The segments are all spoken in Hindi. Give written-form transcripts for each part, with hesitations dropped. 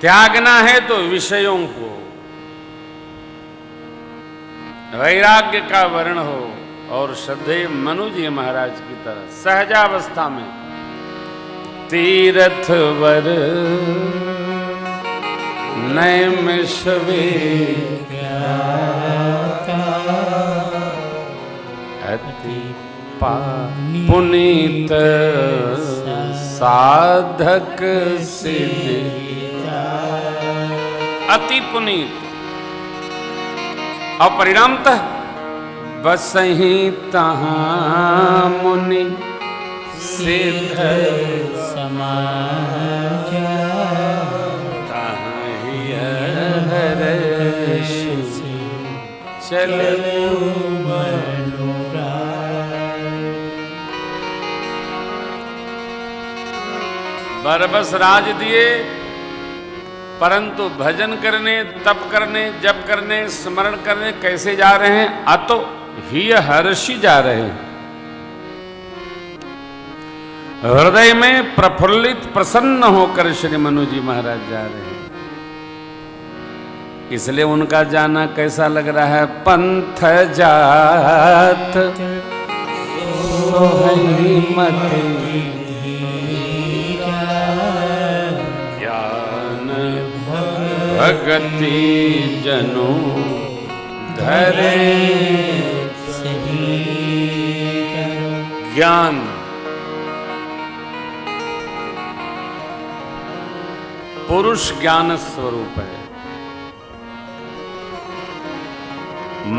त्यागना है तो विषयों को, वैराग्य का वर्ण हो और श्रद्धेय मनु जी महाराज की तरह सहजावस्था में तीर्थ वर नैमिषवे अति पुनीत साधक सिद्धि, अति पुनीत और परिणामतः बसहि तहाँ मुनि सिद्ध समाज, ताहि हर्ष चलो बरबस राज दिए, परंतु भजन करने, तप करने, जप करने, स्मरण करने कैसे जा रहे हैं? अतो ही हर्षी जा रहे हैं, हृदय में प्रफुल्लित प्रसन्न होकर श्री मनु जी महाराज जा रहे हैं। इसलिए उनका जाना कैसा लग रहा है? पंथ जात सोहई मति भगति जनु धरे, ज्ञान पुरुष ज्ञान स्वरूप है।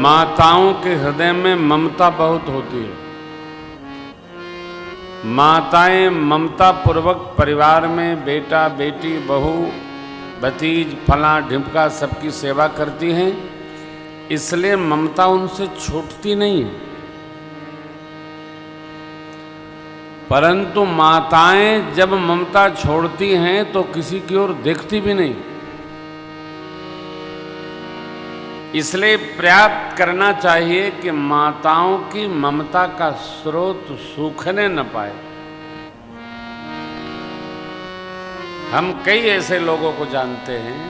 माताओं के हृदय में ममता बहुत होती है। माताएं ममता पूर्वक परिवार में बेटा बेटी बहू भतीज फला ढिमका सबकी सेवा करती हैं, इसलिए ममता उनसे छूटती नहीं है। परंतु माताएं जब ममता छोड़ती हैं तो किसी की ओर देखती भी नहीं। इसलिए प्रयास करना चाहिए कि माताओं की ममता का स्रोत सूखने न पाए। हम कई ऐसे लोगों को जानते हैं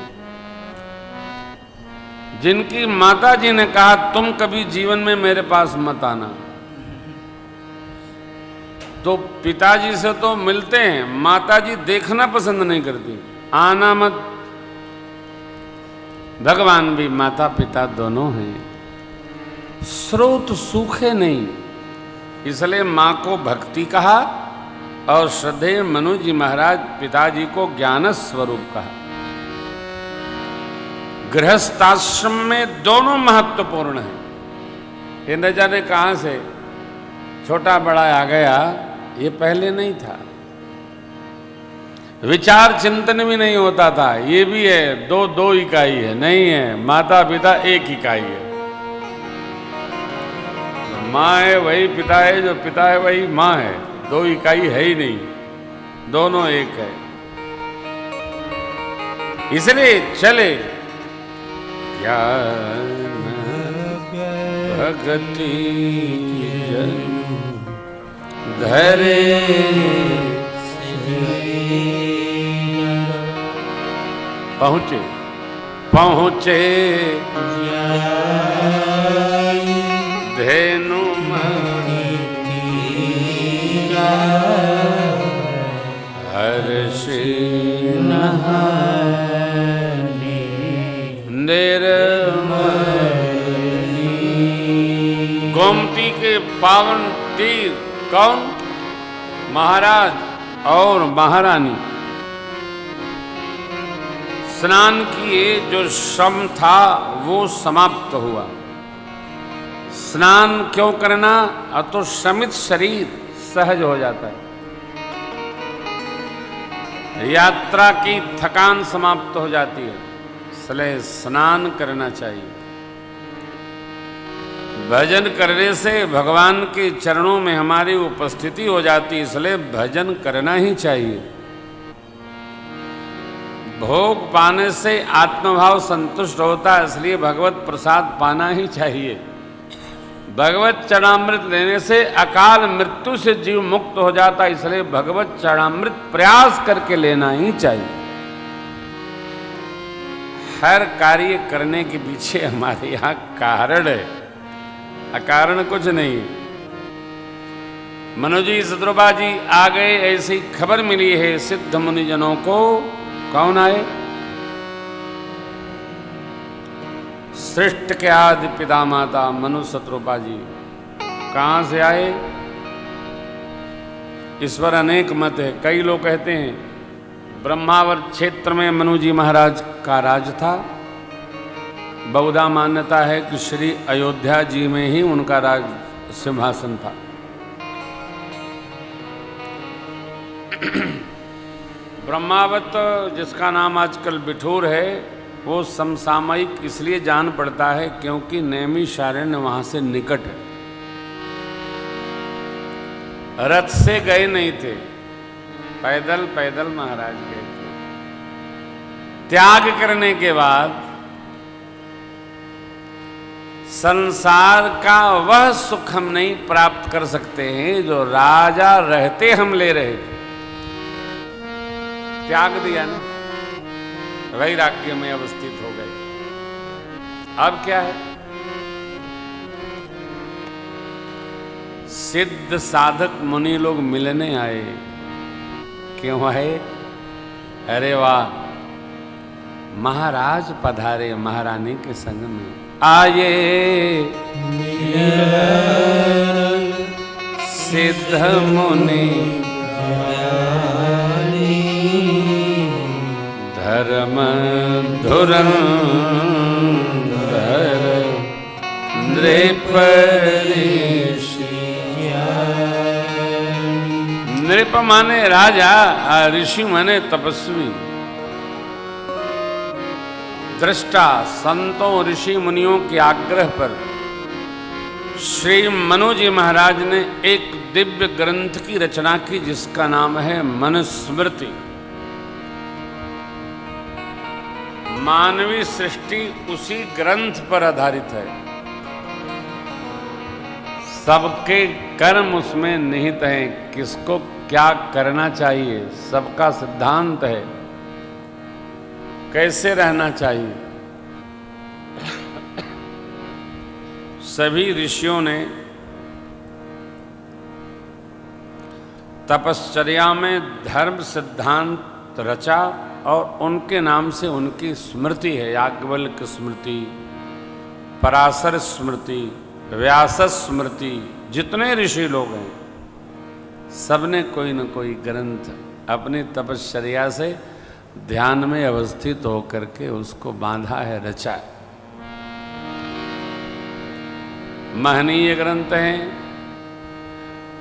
जिनकी माताजी ने कहा तुम कभी जीवन में मेरे पास मत आना, तो पिताजी से तो मिलते हैं, माताजी देखना पसंद नहीं करती, आना मत। भगवान भी माता पिता दोनों हैं, स्रोत सूखे नहीं, इसलिए मां को भक्ति कहा और श्रद्धेय मनु जी महाराज पिताजी को ज्ञान स्वरूप कहा। गृहस्थाश्रम में दोनों महत्वपूर्ण हैं। ये न जाने कहां से छोटा बड़ा आ गया, ये पहले नहीं था। विचार चिंतन भी नहीं होता था, ये भी है दो इकाई है, नहीं है, माता पिता एक इकाई है। माँ है वही पिता है, जो पिता है वही माँ है, दो इकाई है ही नहीं, दोनों एक है। इसलिए चले ज्ञान भगति धरे, पहुँचे धेनु हर्षि गोमती के पावन तीर कौन? महाराज और महारानी स्नान किए, जो श्रम था वो समाप्त हुआ। स्नान क्यों करना? तो श्रमित शरीर सहज हो जाता है, यात्रा की थकान समाप्त हो जाती है, इसलिए स्नान करना चाहिए। भजन करने से भगवान के चरणों में हमारी उपस्थिति हो जाती है, इसलिए भजन करना ही चाहिए। भोग पाने से आत्मभाव संतुष्ट होता है, इसलिए भगवत प्रसाद पाना ही चाहिए। भगवत चरणामृत लेने से अकाल मृत्यु से जीव मुक्त हो जाता है, इसलिए भगवत चरणामृत प्रयास करके लेना ही चाहिए। हर कार्य करने के पीछे हमारे यहाँ कारण है, अकारण कुछ नहीं। मनु जी शत्रुपा जी आ गए, ऐसी खबर मिली है सिद्ध मुनिजनों को। कौन आए? सृष्टि के आदि पिता माता मनु शत्रुपा जी कहां से आए? इस पर अनेक मत है। कई लोग कहते हैं ब्रह्मावर क्षेत्र में मनु जी महाराज का राज था। बहुधा मान्यता है कि श्री अयोध्या जी में ही उनका राज सिंहासन था। ब्रह्मावत जिसका नाम आजकल बिठूर है, वो समसामयिक इसलिए जान पड़ता है क्योंकि नैमिषारण्य वहां से निकट है। रथ से गए नहीं थे, पैदल पैदल महाराज गए थे। त्याग करने के बाद संसार का वह सुख हम नहीं प्राप्त कर सकते हैं जो राजा रहते हम ले रहे थे। त्याग दिया ना, वैराग्य में अवस्थित हो गए। अब क्या है? सिद्ध साधक मुनि लोग मिलने आए। क्यों आए? अरे वाह, महाराज पधारे महारानी के संग में। आये सिद्ध मुनि धर्म धुरंधर नृप नृप माने राजा, ऋषि माने तपस्वी। दृष्टा संतों ऋषि मुनियों के आग्रह पर श्री मनु जी महाराज ने एक दिव्य ग्रंथ की रचना की जिसका नाम है मनुस्मृति। मानवीय सृष्टि उसी ग्रंथ पर आधारित है। सबके कर्म उसमें निहित हैं, किसको क्या करना चाहिए सबका सिद्धांत है, कैसे रहना चाहिए। सभी ऋषियों ने तपश्चर्या में धर्म सिद्धांत रचा और उनके नाम से उनकी स्मृति है। याज्ञवल्क्य स्मृति, पराशर स्मृति, व्यास स्मृति। जितने ऋषि लोग हैं सबने कोई न कोई ग्रंथ अपनी तपश्चर्या से ध्यान में अवस्थित होकर के उसको बांधा है, रचा है। महनीय ग्रंथ हैं,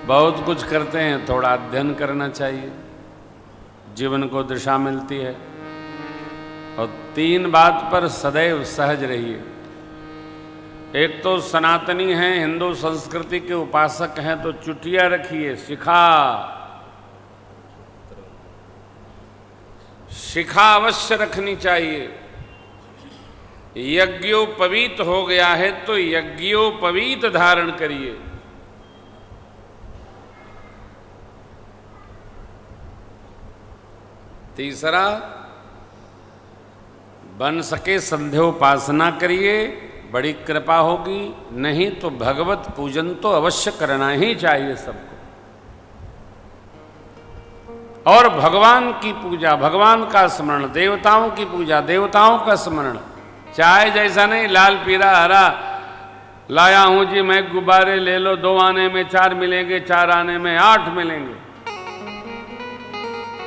बहुत कुछ करते हैं। थोड़ा अध्ययन करना चाहिए, जीवन को दिशा मिलती है। और तीन बात पर सदैव सहज रहिए। एक तो सनातनी हैं, हिंदू संस्कृति के उपासक हैं, तो चुटिया रखिए, शिखा अवश्य रखनी चाहिए। यज्ञोपवीत हो गया है तो यज्ञोपवीत धारण करिए। तीसरा, बन सके संध्योपासना करिए, बड़ी कृपा होगी। नहीं तो भगवत पूजन तो अवश्य करना ही चाहिए सबको। और भगवान की पूजा, भगवान का स्मरण, देवताओं की पूजा, देवताओं का स्मरण। चाहे जैसा नहीं, लाल पीला हरा लाया हूं जी मैं, गुब्बारे ले लो, 2 आने में 4 मिलेंगे, 4 आने में 8 मिलेंगे,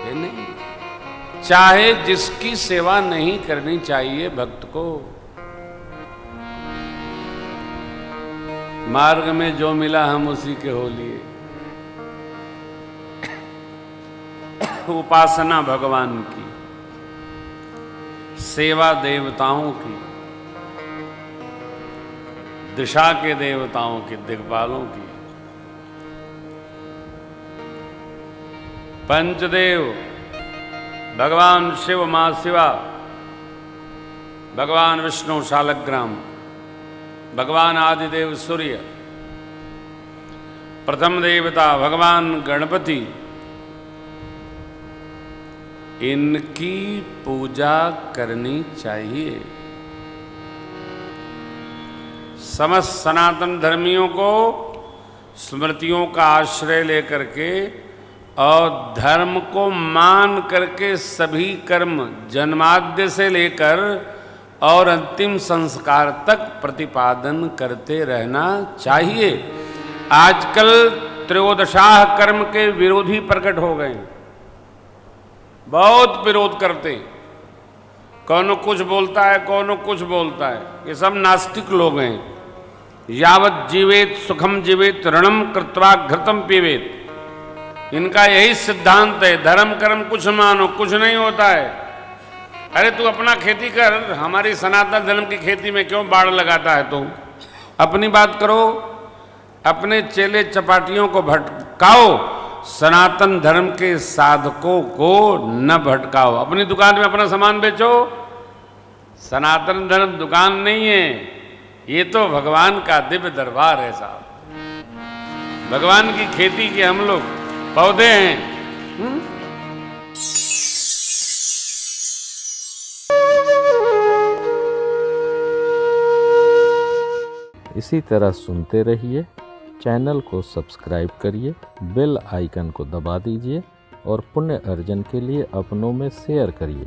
ये नहीं। चाहे जिसकी सेवा नहीं करनी चाहिए भक्त को, मार्ग में जो मिला हम उसी के हो लिए। उपासना भगवान की, सेवा देवताओं की, दिशा के देवताओं की, दिग्पालों की। पंचदेव, भगवान शिव मां शिवा, भगवान विष्णु शालग्राम, भगवान आदिदेव सूर्य, प्रथम देवता भगवान गणपति, इनकी पूजा करनी चाहिए। समस्त सनातन धर्मियों को स्मृतियों का आश्रय लेकर के और धर्म को मान करके सभी कर्म जन्माद्य से लेकर और अंतिम संस्कार तक प्रतिपादन करते रहना चाहिए। आजकल त्रयोदशाह कर्म के विरोधी प्रकट हो गए, बहुत विरोध करते, कौन कुछ बोलता है, कौन कुछ बोलता है। ये सब नास्तिक लोग हैं। यावत जीवेत सुखम जीवेत ऋणम कृत्वा घृतम पीवेत। इनका यही सिद्धांत है, धर्म कर्म कुछ मानो, कुछ नहीं होता है। अरे तू अपना खेती कर, हमारी सनातन धर्म की खेती में क्यों बाढ़ लगाता है? तू अपनी बात करो, अपने चेले चपाटियों को भटकाओ, सनातन धर्म के साधकों को न भटकाओ। अपनी दुकान में अपना सामान बेचो। सनातन धर्म दुकान नहीं है, ये तो भगवान का दिव्य दरबार है साहब। भगवान की खेती के हम लोग पौधे हैं। इसी तरह सुनते रहिए। चैनल को सब्सक्राइब करिए, बेल आइकन को दबा दीजिए और पुण्य अर्जन के लिए अपनों में शेयर करिए।